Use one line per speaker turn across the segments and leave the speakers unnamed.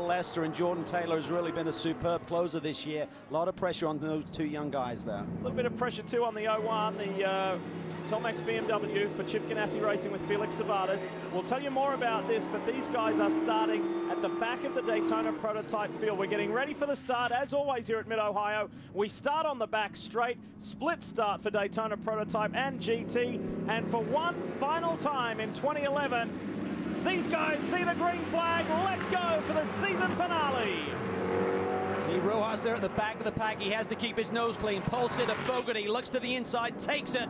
Leicester, and Jordan Taylor has really been a superb closer this year. A lot of pressure on those two young guys there.
A little bit of pressure too on the 01, the Tomax BMW for Chip Ganassi Racing with Felix Sabates. We'll tell you more about this, but these guys are starting at the back of the Daytona prototype field. We're getting ready for the start, as always here at Mid-Ohio. We start on the back straight, split start for Daytona prototype and GT, and for one final time in 2011, these guys see the green flag. Let's go for the season finale.
See Rojas there at the back of the pack. He has to keep his nose clean. Pole sitter Fogarty looks to the inside, takes it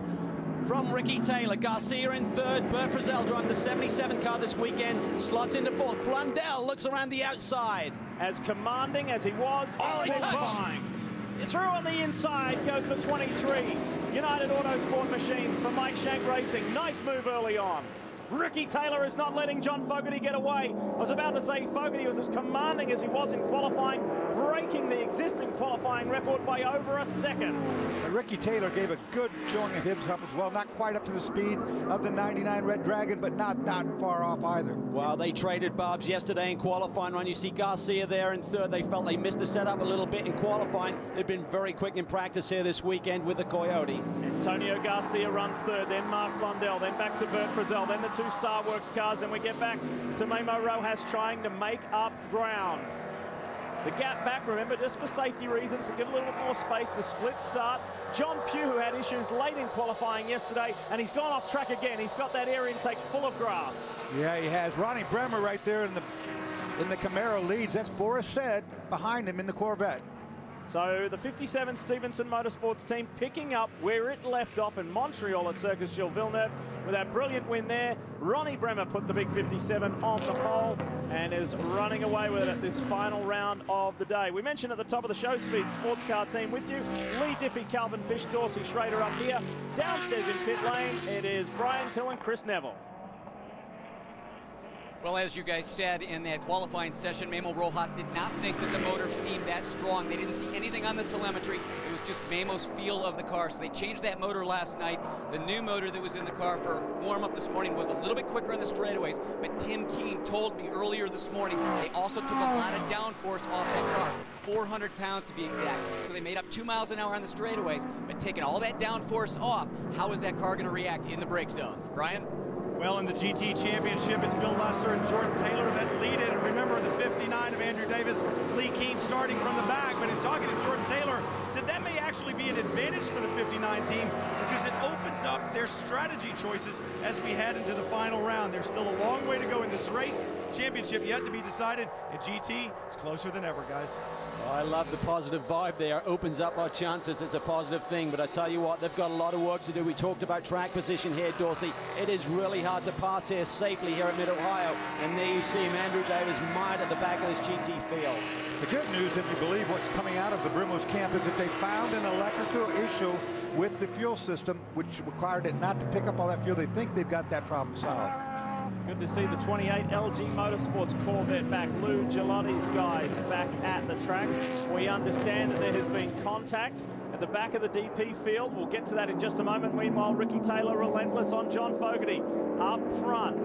from Ricky Taylor. Garcia in third. Bert Frizzell driving the 77 car this weekend. Slots into fourth. Blundell looks around the outside.
As commanding as he was.
Oh, he touched.
Through on the inside goes the 23. United Autosport machine from Mike Shank Racing. Nice move early on. Ricky Taylor is not letting John Fogarty get away. I was about to say Fogarty was as commanding as he was in qualifying, breaking the existing qualifying record by over a second.
And Ricky Taylor gave a good showing of himself as well. Not quite up to the speed of the 99 Red Dragon, but not that far off either.
Well, they traded barbs yesterday in qualifying run. You see Garcia there in third. They felt they missed the setup a little bit in qualifying. They've been very quick in practice here this weekend with the Coyote.
Antonio Garcia runs third, then Mark Blundell, then back to Bert Frizzell, then the two Star Works cars, and we get back to Memo Rojas trying to make up ground. The gap back, remember, just for safety reasons, to give a little bit more space, the split start. John Pugh, who had issues late in qualifying yesterday, and he's gone off track again. He's got that air intake full of grass.
Yeah, he has. Ronnie Bremer right there in the Camaro leads. That's Boris Said behind him in the Corvette.
So the 57 Stevenson Motorsports team picking up where it left off in Montreal at Circus Gilles Villeneuve with that brilliant win there. Ronnie Bremer put the big 57 on the pole and is running away with it this final round of the day. We mentioned at the top of the show, Speed Sports Car team with you. Lee Diffie, Calvin Fish, Dorsey Schrader up here. Downstairs in pit lane, it is Brian Till and Chris Neville.
Well, as you guys said in that qualifying session, Memo Rojas did not think that the motor seemed that strong. They didn't see anything on the telemetry. It was just Memo's feel of the car. So they changed that motor last night. The new motor that was in the car for warm-up this morning was a little bit quicker on the straightaways, but Tim Keene told me earlier this morning they also took a lot of downforce off that car. 400 pounds to be exact. So they made up 2 miles an hour on the straightaways, but taking all that downforce off, how is that car going to react in the brake zones? Brian?
Well, in the GT Championship, it's Bill Lester and Jordan Taylor that lead it. And remember the 59 of Andrew Davis, Lee Keene starting from the back. But in talking to Jordan Taylor, said that may actually be an advantage for the 59 team because it opens up their strategy choices as we head into the final round. There's still a long way to go in this race. Championship yet to be decided. And GT is closer than ever, guys.
Oh, I love the positive vibe there. Opens up our chances. It's a positive thing. But I tell you what, they've got a lot of work to do. We talked about track position here, Dorsey. It is really hard to pass here safely here at Mid-Ohio. And there you see him, Andrew Davis, mired at the back of this GT field.
The good news, if you believe what's coming out of the Brimo's camp, is that they found an electrical issue with the fuel system, which required it not to pick up all that fuel. They think they've got that problem solved.
Good to see the 28 LG Motorsports Corvette back. Lou Gelotti's guys back at the track. We understand that there has been contact at the back of the DP field. We'll get to that in just a moment. Meanwhile, Ricky Taylor relentless on John Fogarty up front.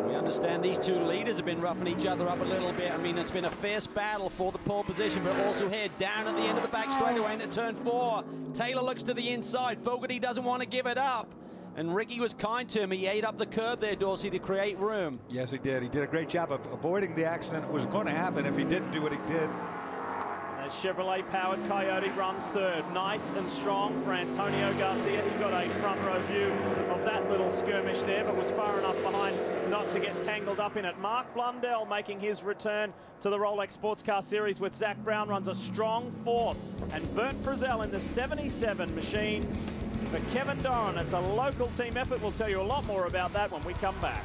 We understand these two leaders have been roughing each other up a little bit. I mean, it's been a fierce battle for the pole position, but also here down at the end of the back straightaway into turn 4. Taylor looks to the inside. Fogarty doesn't want to give it up. And Ricky was kind to him. He ate up the curb there, Dorsey, to create room.
Yes, he did. He did a great job of avoiding the accident that was going to happen if he didn't do what he did.
The Chevrolet-powered Coyote runs third. Nice and strong for Antonio Garcia. He got a front row view of that little skirmish there, but was far enough behind not to get tangled up in it. Mark Blundell making his return to the Rolex Sports Car Series with Zach Brown runs a strong fourth. And Bert Frizzell in the 77 machine for Kevin Doran. It's a local team effort. We'll tell you a lot more about that when we come back.